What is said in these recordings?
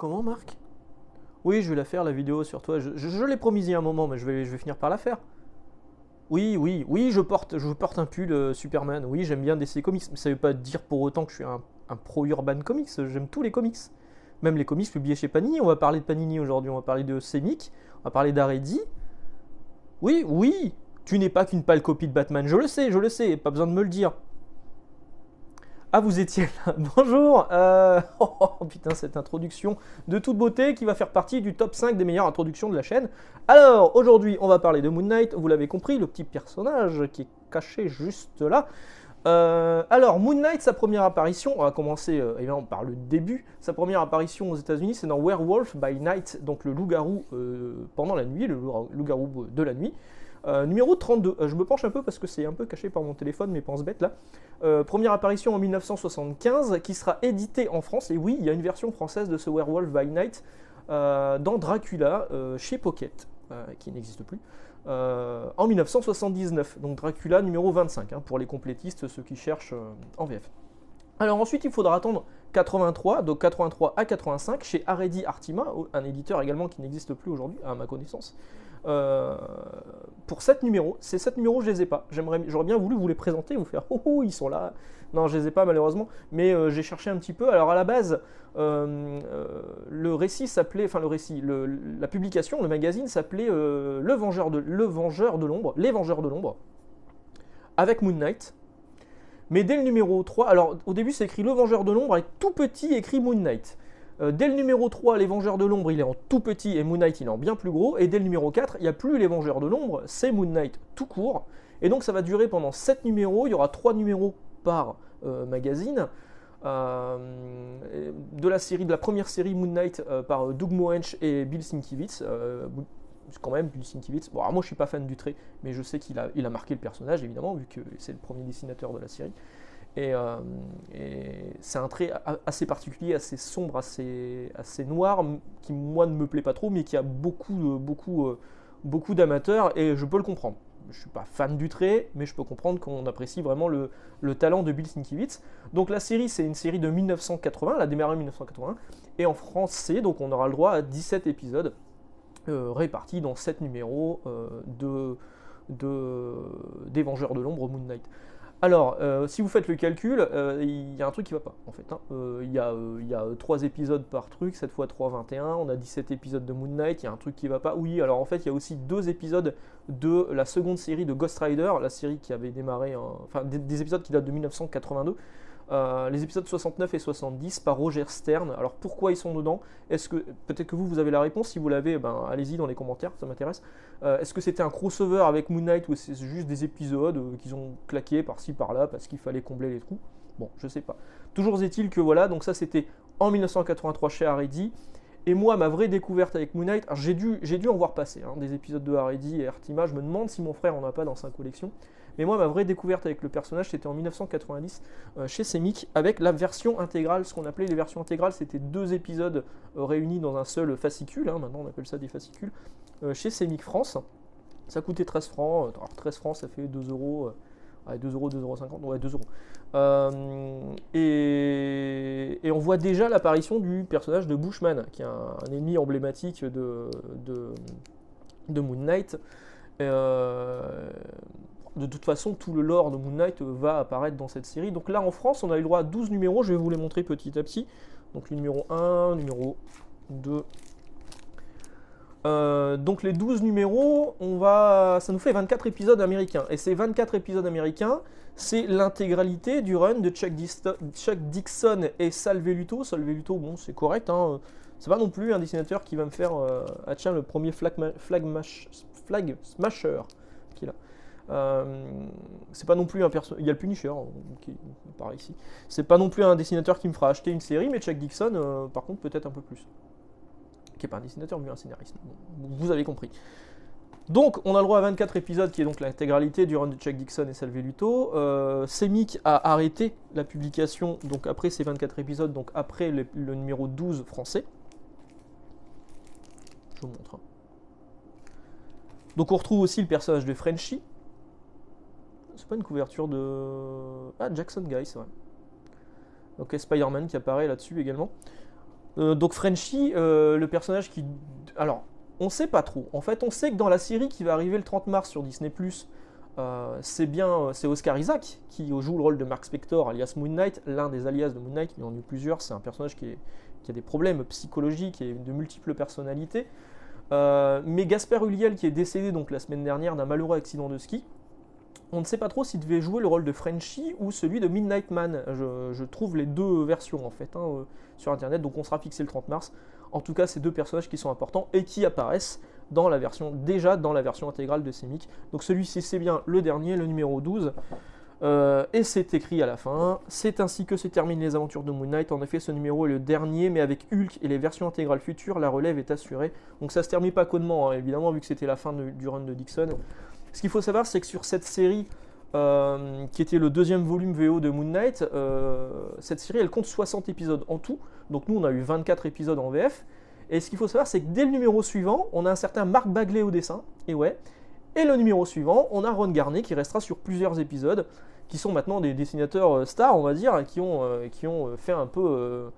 Comment, Marc? Oui, je vais la faire, la vidéo sur toi. Je l'ai promis il y a un moment, mais je vais finir par la faire. Oui, oui, oui, je porte un pull Superman. Oui, j'aime bien DC Comics. Mais ça veut pas dire pour autant que je suis un pro Urban Comics. J'aime tous les comics. Même les comics publiés chez Panini. On va parler de Panini aujourd'hui. On va parler de Semic. On va parler d'Aredi. Oui, oui, tu n'es pas qu'une pâle copie de Batman. Je le sais. Pas besoin de me le dire. Ah, vous étiez là. Bonjour. Oh, putain, cette introduction de toute beauté qui va faire partie du top 5 des meilleures introductions de la chaîne. Alors, aujourd'hui, on va parler de Moon Knight. Vous l'avez compris, le petit personnage qui est caché juste là. Alors, Moon Knight, sa première apparition, on va commencer évidemment par le début. Sa première apparition aux États-Unis, c'est dans Werewolf by Night, donc le loup-garou pendant la nuit, le loup-garou de la nuit. Numéro 32, je me penche un peu parce que c'est un peu caché par mon téléphone, mes penses bêtes là. Première apparition en 1975 qui sera éditée en France, et oui, il y a une version française de ce Werewolf by Night dans Dracula chez Pocket, qui n'existe plus, en 1979. Donc Dracula numéro 25, hein, pour les complétistes, ceux qui cherchent en VF. Alors ensuite, il faudra attendre 83, donc 83 à 85, chez Aredi Artima, un éditeur également qui n'existe plus aujourd'hui, à ma connaissance. Pour 7 numéros. Ces 7 numéros, je les ai pas. J'aurais bien voulu vous les présenter, vous faire oh, ils sont là. Non, je les ai pas malheureusement, mais j'ai cherché un petit peu. Alors à la base, le récit s'appelait, enfin le récit, la publication, le magazine s'appelait Le Vengeur de l'ombre, Les Vengeurs de l'ombre, avec Moon Knight. Mais dès le numéro 3, alors au début c'est écrit Le Vengeur de l'ombre avec tout petit écrit Moon Knight. Dès le numéro 3, les Vengeurs de l'ombre, il est en tout petit et Moon Knight, il est en bien plus gros. Et dès le numéro 4, il n'y a plus les Vengeurs de l'ombre, c'est Moon Knight tout court. Et donc ça va durer pendant 7 numéros, il y aura 3 numéros par magazine. De la première série Moon Knight par Doug Moench et Bill Sienkiewicz. Quand même, Bill Sienkiewicz, bon, moi je suis pas fan du trait, mais je sais qu'il a marqué le personnage évidemment, vu que c'est le premier dessinateur de la série. Et c'est un trait assez particulier, assez sombre, assez noir, qui moi ne me plaît pas trop, mais qui a beaucoup d'amateurs, et je peux le comprendre. Je ne suis pas fan du trait, mais je peux comprendre qu'on apprécie vraiment le talent de Bill Sienkiewicz. Donc la série, c'est une série de 1980, elle a démarré en 1981, et en français, donc on aura le droit à 17 épisodes, répartis dans 7 numéros des Vengeurs de l'ombre Moon Knight. Alors, si vous faites le calcul, il y a un truc qui va pas, en fait. Hein. Il y a 3 épisodes par truc, 7 x 3, 21, on a 17 épisodes de Moon Knight, il y a un truc qui va pas. Oui, alors en fait, il y a aussi 2 épisodes de la seconde série de Ghost Rider, la série qui avait démarré, enfin, des épisodes qui datent de 1982. Les épisodes 69 et 70 par Roger Stern. Alors pourquoi ils sont dedans? Est-ce que peut-être que vous avez la réponse? Si vous l'avez, ben, allez-y dans les commentaires, ça m'intéresse. Est-ce que c'était un crossover avec Moon Knight ou c'est juste des épisodes qu'ils ont claqués par-ci par-là parce qu'il fallait combler les trous? Bon, je sais pas. Toujours est-il que voilà, donc ça c'était en 1983 chez Aredi. Et moi, ma vraie découverte avec Moon Knight, j'ai dû en voir passer des épisodes de Aredi et Artima. Je me demande si mon frère en a pas dans sa collection. Mais moi, ma vraie découverte avec le personnage, c'était en 1990 chez Semic, avec la version intégrale. Ce qu'on appelait les versions intégrales, c'était 2 épisodes réunis dans un seul fascicule. Maintenant, on appelle ça des fascicules. Chez Semic France, ça coûtait 13 francs. Alors, 13 francs, ça fait 2 euros. 2 euros, 2,50 €, ouais, 2 euros. Et on voit déjà l'apparition du personnage de Bushman, qui est un ennemi emblématique de Moon Knight. De toute façon, tout le lore de Moon Knight va apparaître dans cette série. Donc là, en France, on a eu le droit à 12 numéros. Je vais vous les montrer petit à petit. Donc le numéro 1, numéro 2. Donc les 12 numéros, ça nous fait 24 épisodes américains. Et ces 24 épisodes américains, c'est l'intégralité du run de Chuck Dixon et Sal Velluto. Sal Velluto, bon, c'est correct. C'est pas non plus un dessinateur qui va me faire... le premier Flag Smasher qui est là. C'est pas non plus un personnage. Il y a le Punisher qui apparaît ici. C'est pas non plus un dessinateur qui me fera acheter une série, mais Chuck Dixon, par contre, peut-être un peu plus. Qui est pas un dessinateur, mais un scénariste. Bon, vous avez compris. Donc, on a le droit à 24 épisodes, qui est donc l'intégralité du run de Chuck Dixon et Sal Velluto. Semic a arrêté la publication donc après ces 24 épisodes, donc après le numéro 12 français. Je vous montre. Donc, on retrouve aussi le personnage de Frenchie. C'est pas une couverture de... Ah, Jackson Guy, c'est vrai. Donc Spider-Man qui apparaît là-dessus également. Donc Frenchie, le personnage qui... Alors, on sait pas trop. En fait, on sait que dans la série qui va arriver le 30 mars sur Disney+, c'est Oscar Isaac qui joue le rôle de Mark Spector, alias Moon Knight, l'un des alias de Moon Knight, il y en a eu plusieurs, c'est un personnage qui a des problèmes psychologiques et de multiples personnalités. Mais Gaspard Ulliel, qui est décédé donc la semaine dernière d'un malheureux accident de ski, on ne sait pas trop s'il devait jouer le rôle de Frenchie ou celui de Midnight Man. Je trouve les deux versions en fait sur internet, donc on sera fixé le 30 mars. En tout cas, c'est deux personnages qui sont importants et qui apparaissent déjà dans la version intégrale de Semic. Donc celui-ci, c'est bien le dernier, le numéro 12. Et c'est écrit à la fin. C'est ainsi que se terminent les aventures de Moon Knight. En effet, ce numéro est le dernier, mais avec Hulk et les versions intégrales futures, la relève est assurée. Donc ça se termine pas codement, hein, évidemment, vu que c'était la fin du run de Dixon. Ce qu'il faut savoir, c'est que sur cette série, qui était le deuxième volume VO de Moon Knight, cette série, elle compte 60 épisodes en tout. Donc nous, on a eu 24 épisodes en VF. Et ce qu'il faut savoir, c'est que dès le numéro suivant, on a un certain Mark Bagley au dessin. Et ouais. Et le numéro suivant, on a Ron Garnet qui restera sur plusieurs épisodes, qui sont maintenant des dessinateurs stars, on va dire, et qui ont fait un peu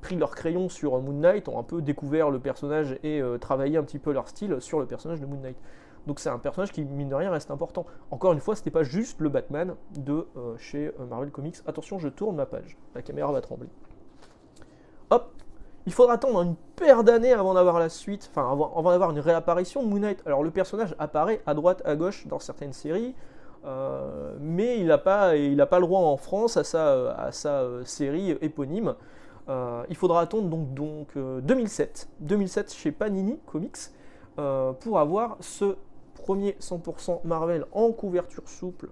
pris leur crayon sur Moon Knight, ont un peu découvert le personnage et travaillé un petit peu leur style sur le personnage de Moon Knight. Donc c'est un personnage qui, mine de rien, reste important. Encore une fois, c'était pas juste le Batman de chez Marvel Comics. Attention, je tourne ma page, la caméra va trembler. Hop, il faudra attendre une paire d'années avant d'avoir la suite, enfin avant d'avoir une réapparition de Moon Knight. Alors le personnage apparaît à droite, à gauche dans certaines séries, mais il n'a pas le droit en France à sa série éponyme. Il faudra attendre donc 2007 chez Panini Comics pour avoir ce premier 100% Marvel en couverture souple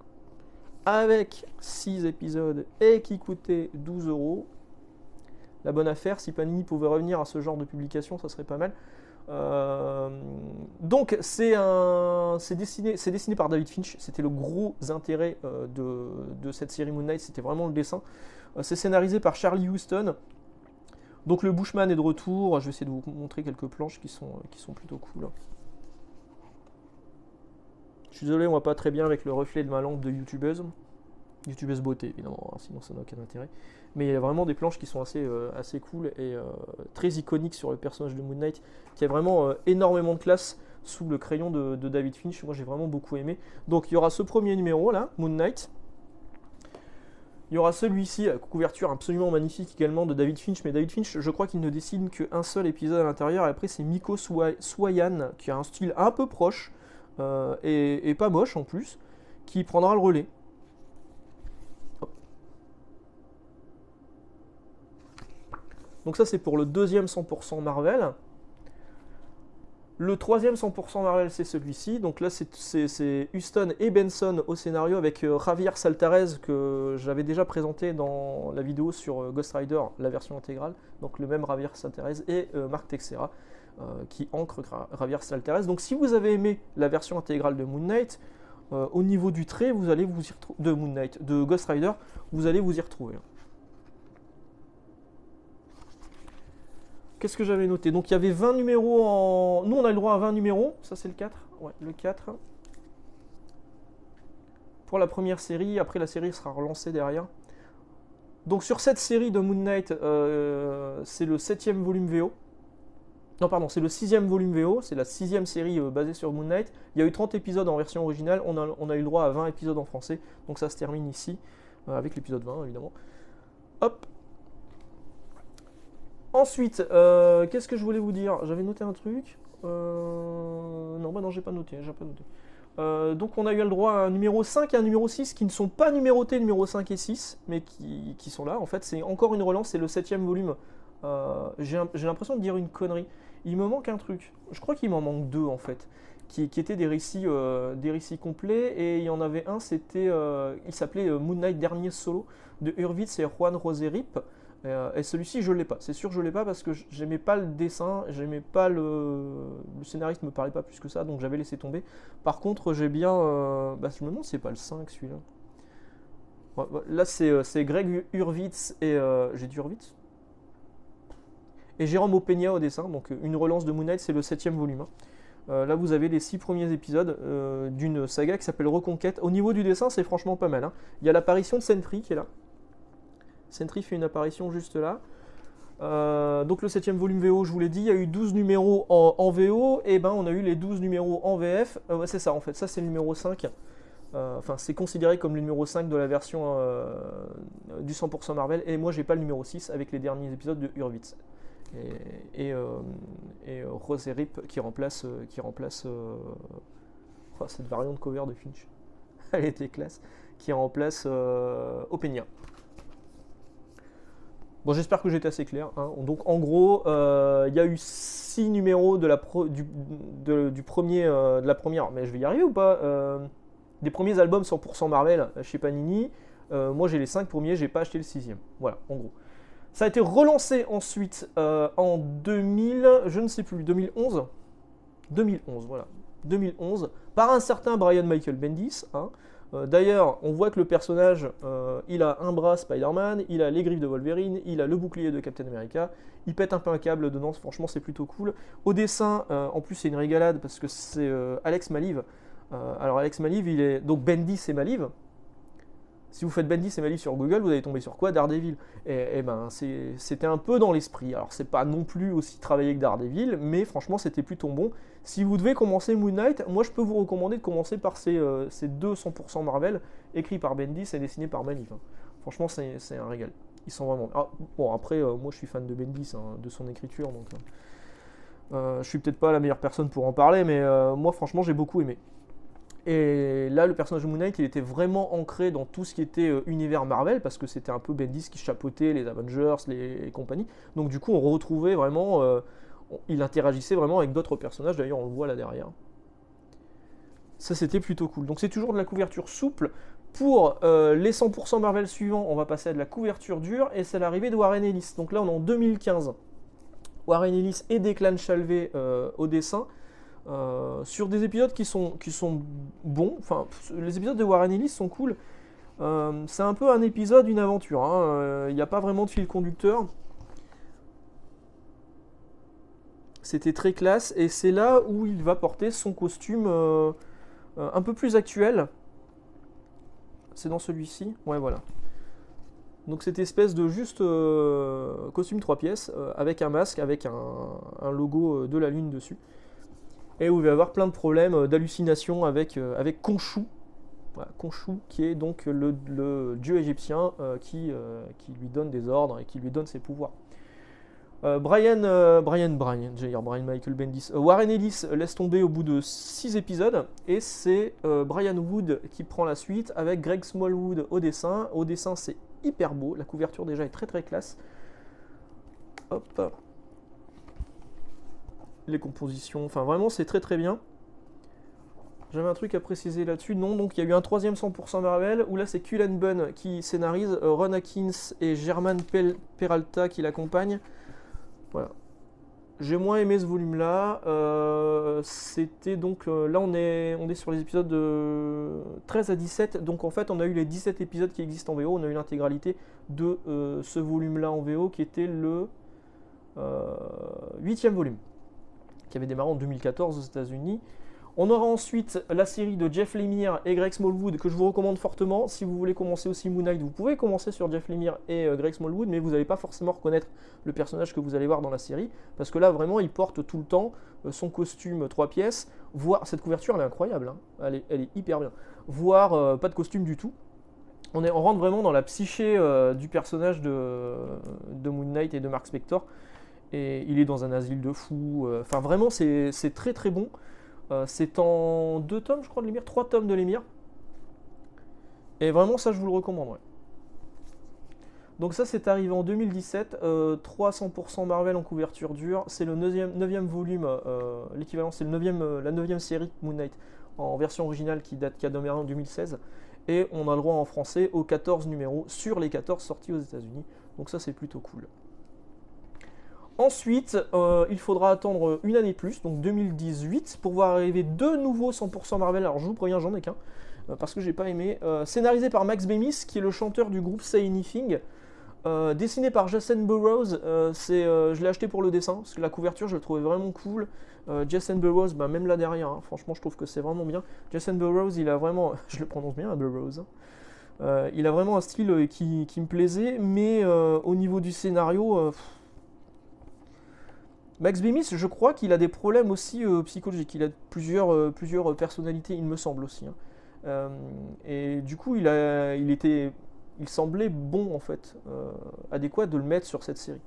avec 6 épisodes et qui coûtait 12 €. La bonne affaire, si Panini pouvait revenir à ce genre de publication, ça serait pas mal. Donc c'est dessiné par David Finch, c'était le gros intérêt de cette série Moon Knight, c'était vraiment le dessin. C'est scénarisé par Charlie Huston. Donc le Bushman est de retour, je vais essayer de vous montrer quelques planches qui sont plutôt cool. Je suis désolé, on voit pas très bien avec le reflet de ma lampe de youtubeuse beauté évidemment, hein, sinon ça n'a aucun intérêt. Mais il y a vraiment des planches qui sont assez cool et très iconiques sur le personnage de Moon Knight, qui a vraiment énormément de classe sous le crayon de David Finch. Moi j'ai vraiment beaucoup aimé. Donc il y aura ce premier numéro là, Moon Knight. Il y aura celui-ci, à couverture absolument magnifique également de David Finch, mais David Finch, je crois qu'il ne dessine qu'un seul épisode à l'intérieur, et après c'est Miko Swayan, qui a un style un peu proche, et pas moche en plus, qui prendra le relais. Hop. Donc ça c'est pour le deuxième 100% Marvel. Le troisième 100% Marvel, c'est celui-ci. Donc là, c'est Huston et Benson au scénario avec Javier Saltarez, que j'avais déjà présenté dans la vidéo sur Ghost Rider, la version intégrale. Donc le même Javier Saltarez et Mark Texeira qui ancre Javier Saltarez. Donc si vous avez aimé la version intégrale de Moon Knight, au niveau du trait, vous allez vous y retrouver, de Moon Knight, de Ghost Rider, vous allez vous y retrouver. Qu'est-ce que j'avais noté? Donc il y avait 20 numéros en... Nous on a le droit à 20 numéros, ça c'est le 4. Ouais, le 4. Pour la première série, après la série sera relancée derrière. Donc sur cette série de Moon Knight, c'est le 7e volume VO. Non pardon, c'est le 6e volume VO, c'est la 6e série basée sur Moon Knight. Il y a eu 30 épisodes en version originale, on a eu le droit à 20 épisodes en français. Donc ça se termine ici, avec l'épisode 20 évidemment. Hop. Ensuite, qu'est-ce que je voulais vous dire? J'avais noté un truc. Non, bah non, j'ai pas noté. Donc on a eu le droit à un numéro 5 et un numéro 6 qui ne sont pas numérotés, numéro 5 et 6, mais qui sont là. En fait, c'est encore une relance, c'est le 7e volume. J'ai l'impression de dire une connerie. Il me manque un truc. Je crois qu'il m'en manque 2 en fait. Qui étaient des récits complets. Et il y en avait un, il s'appelait Moon Knight Dernier Solo de Hurwitz et Juan Roserip. Et celui-ci, je ne l'ai pas. C'est sûr, je ne l'ai pas parce que j'aimais pas le dessin, j'aimais pas le scénariste me parlait pas plus que ça, donc j'avais laissé tomber. Par contre, j'ai bien... je me demande si c'est pas le 5 celui-là. Ouais, là, c'est Greg Hurwitz et... j'ai dit Hurwitz et Jérôme Opeña au dessin, donc une relance de Moon Knight, c'est le 7e volume. Là, vous avez les 6 premiers épisodes d'une saga qui s'appelle Reconquête. Au niveau du dessin, c'est franchement pas mal. Hein. Il y a l'apparition de Sentry qui est là. Sentry fait une apparition juste là. Donc le 7e volume VO, je vous l'ai dit, il y a eu 12 numéros en VO, et ben on a eu les 12 numéros en VF. Ouais, c'est ça en fait, ça c'est le numéro 5. Enfin, c'est considéré comme le numéro 5 de la version du 100% Marvel, et moi j'ai pas le numéro 6 avec les derniers épisodes de Hurwitz. Et Rose et Rip qui remplace cette variante cover de Finch. Elle était classe. Qui remplace Openia. Bon, j'espère que j'étais assez clair. Hein. Donc, en gros, il y a eu 6 numéros de la première. Mais je vais y arriver ou pas des premiers albums 100% Marvel chez Panini. Moi, j'ai les 5 premiers, j'ai pas acheté le 6e. Voilà, en gros. Ça a été relancé ensuite en 2000, je ne sais plus, 2011. 2011, voilà. 2011, par un certain Brian Michael Bendis. Hein. D'ailleurs, on voit que le personnage, il a un bras Spider-Man, il a les griffes de Wolverine, il a le bouclier de Captain America, il pète un peu un câble dedans, franchement c'est plutôt cool. Au dessin, en plus c'est une régalade parce que c'est Alex Maliv. Alors Alex Maliv, il est donc Bendis et Maliv. Si vous faites Bendis et Maliv sur Google, vous allez tomber sur quoi? Daredevil. Et ben c'était un peu dans l'esprit. Alors c'est pas non plus aussi travaillé que Daredevil, mais franchement c'était plutôt bon. Si vous devez commencer Moon Knight, moi je peux vous recommander de commencer par ces deux 100% Marvel, écrits par Bendis et dessinés par Maliv. Hein. Franchement c'est un régal. Ils sont vraiment... Ah, bon après, moi je suis fan de Bendis, hein, de son écriture, donc... je suis peut-être pas la meilleure personne pour en parler, mais moi franchement j'ai beaucoup aimé. Et là, le personnage de Moon Knight, il était vraiment ancré dans tout ce qui était univers Marvel, parce que c'était un peu Bendis qui chapeautait les Avengers, les compagnies. Donc du coup, on retrouvait vraiment... il interagissait vraiment avec d'autres personnages, d'ailleurs on le voit là derrière. Ça, c'était plutôt cool. Donc c'est toujours de la couverture souple. Pour les 100% Marvel suivants, on va passer à de la couverture dure, et c'est l'arrivée de Warren Ellis. Donc là, on est en 2015. Warren Ellis et Declan Shalvey au dessin. Sur des épisodes qui sont bons, enfin les épisodes de Warren Ellis sont cool. C'est un peu un épisode, une aventure. Il n'y a pas vraiment de fil conducteur. C'était très classe et c'est là où il va porter son costume un peu plus actuel. C'est dans celui-ci, ouais voilà. Donc cette espèce de juste costume 3 pièces avec un masque, avec un logo de la lune dessus. Et où il va y avoir plein de problèmes d'hallucination avec Khonshu. Voilà, Khonshu qui est donc le dieu égyptien qui lui donne des ordres et qui lui donne ses pouvoirs. Brian Michael Bendis. Warren Ellis laisse tomber au bout de 6 épisodes et c'est Brian Wood qui prend la suite avec Greg Smallwood au dessin. Au dessin c'est hyper beau, la couverture déjà est très très classe. Hop. Les compositions, enfin vraiment c'est très très bien. J'avais un truc à préciser là-dessus, non, donc il y a eu un 3e 100% Marvel, où là c'est Cullen Bunn qui scénarise, Ron Atkins et Germán Peralta qui l'accompagnent. Voilà. J'ai moins aimé ce volume-là, c'était donc, là on est sur les épisodes de 13 à 17, donc en fait on a eu les 17 épisodes qui existent en VO, on a eu l'intégralité de ce volume-là en VO qui était le 8e volume. Qui avait démarré en 2014 aux États-Unis. On aura ensuite la série de Jeff Lemire et Greg Smallwood que je vous recommande fortement. Si vous voulez commencer aussi Moon Knight, vous pouvez commencer sur Jeff Lemire et Greg Smallwood, mais vous n'allez pas forcément reconnaître le personnage que vous allez voir dans la série, parce que là vraiment il porte tout le temps son costume 3 pièces. Voire cette couverture elle est incroyable, hein. Elle est hyper bien. Voire pas de costume du tout. On rentre vraiment dans la psyché du personnage de Moon Knight et de Mark Spector. Et il est dans un asile de fous. Enfin, vraiment, c'est très très bon. C'est en 2 tomes, je crois, de Lemire, 3 tomes de Lemire. Et vraiment, ça, je vous le recommande. Ouais. Donc ça, c'est arrivé en 2017. 300% Marvel en couverture dure. C'est le 9e volume. L'équivalent, c'est la 9e série Moon Knight en version originale qui a démarré en 2016. Et on a le droit en français aux 14 numéros sur les 14 sortis aux États-Unis. Donc ça, c'est plutôt cool. Ensuite, il faudra attendre une année plus, donc 2018, pour voir arriver 2 nouveaux 100% Marvel. Alors je vous préviens, j'en ai qu'un, parce que j'ai pas aimé. Scénarisé par Max Bemis, qui est le chanteur du groupe Say Anything. Dessiné par Jason Burrows, je l'ai acheté pour le dessin, parce que la couverture je le trouvais vraiment cool. Jason Burrows, même là derrière, hein, franchement je trouve que c'est vraiment bien. Jason Burrows, il a vraiment, je le prononce bien, Burrows. Il a vraiment un style qui me plaisait, mais au niveau du scénario, Max Bemis, je crois qu'il a des problèmes aussi psychologiques. Il a plusieurs personnalités, il me semble aussi, hein. Et du coup, il semblait bon en fait, adéquat de le mettre sur cette série.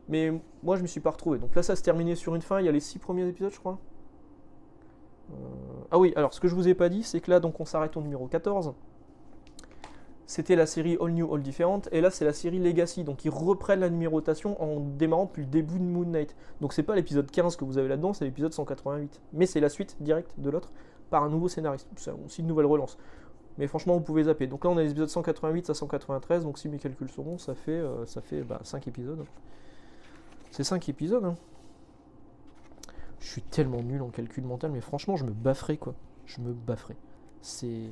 Mais moi, je ne m'y suis pas retrouvé. Donc là, ça se terminait sur une fin. Il y a les 6 premiers épisodes, je crois. Ah oui, alors ce que je vous ai pas dit, c'est que là, donc on s'arrête au numéro 14. C'était la série All New, All Different, et là c'est la série Legacy, donc ils reprennent la numérotation en démarrant depuis le début de Moon Knight. Donc c'est pas l'épisode 15 que vous avez là-dedans, c'est l'épisode 188. Mais c'est la suite directe de l'autre par un nouveau scénariste. C'est aussi une nouvelle relance. Mais franchement, vous pouvez zapper. Donc là on a l'épisode 188 à 193, donc si mes calculs sont bons, ça fait 5 épisodes. C'est 5 épisodes, hein. Je suis tellement nul en calcul mental, mais franchement, je me bafferais, quoi. Je me bafferais. C'est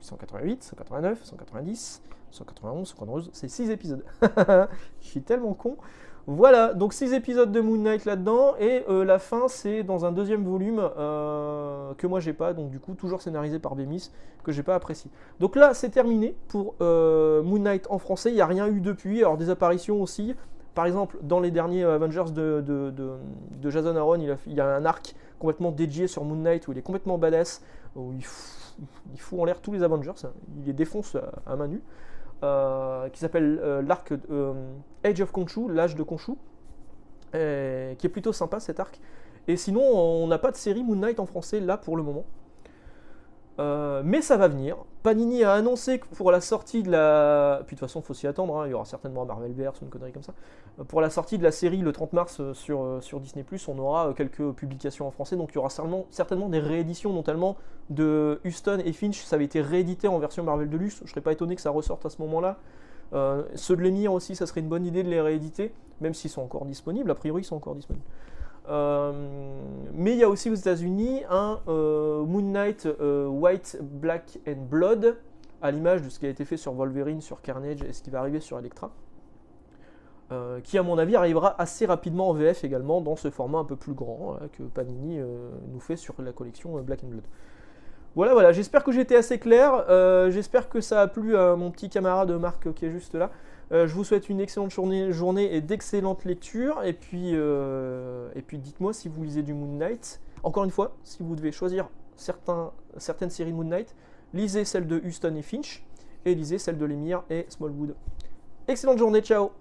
188, 189, 190, 191, 192, c'est 6 épisodes. Je suis tellement con. Voilà, donc 6 épisodes de Moon Knight là-dedans, et la fin, c'est dans un deuxième volume que moi j'ai pas, donc du coup, toujours scénarisé par Bemis, que j'ai pas apprécié. Donc là, c'est terminé pour Moon Knight en français, il n'y a rien eu depuis, alors des apparitions aussi. Par exemple, dans les derniers Avengers de Jason Aaron, il y a un arc complètement dédié sur Moon Knight où il est complètement badass, où il fout en l'air tous les Avengers, il les défonce à main nue, qui s'appelle l'arc Age of Khonshu, l'âge de Khonshu, qui est plutôt sympa cet arc. Et sinon, on n'a pas de série Moon Knight en français là pour le moment. Mais ça va venir. Panini a annoncé que pour la sortie de la... Puis de toute façon, il faut s'y attendre, hein. Il y aura certainement un Marvelverse ou une connerie comme ça. Pour la sortie de la série le 30 mars sur Disney+, on aura quelques publications en français. Donc il y aura certainement des rééditions, notamment de Huston et Finch. Ça avait été réédité en version Marvel Deluxe. Je ne serais pas étonné que ça ressorte à ce moment-là. Ceux de Lemire aussi, ça serait une bonne idée de les rééditer, même s'ils sont encore disponibles. A priori, ils sont encore disponibles. Mais il y a aussi aux États-Unis un Moon Knight White, Black and Blood, à l'image de ce qui a été fait sur Wolverine, sur Carnage et ce qui va arriver sur Elektra, qui à mon avis arrivera assez rapidement en VF également, dans ce format un peu plus grand que Panini nous fait sur la collection Black and Blood. Voilà, j'espère que j'ai été assez clair, j'espère que ça a plu à mon petit camarade Marc qui est juste là. Je vous souhaite une excellente journée et d'excellentes lectures. Et puis dites-moi si vous lisez du Moon Knight. Encore une fois, si vous devez choisir certaines séries de Moon Knight, lisez celle de Huston et Finch et lisez celle de Lemire et Smallwood. Excellente journée, ciao!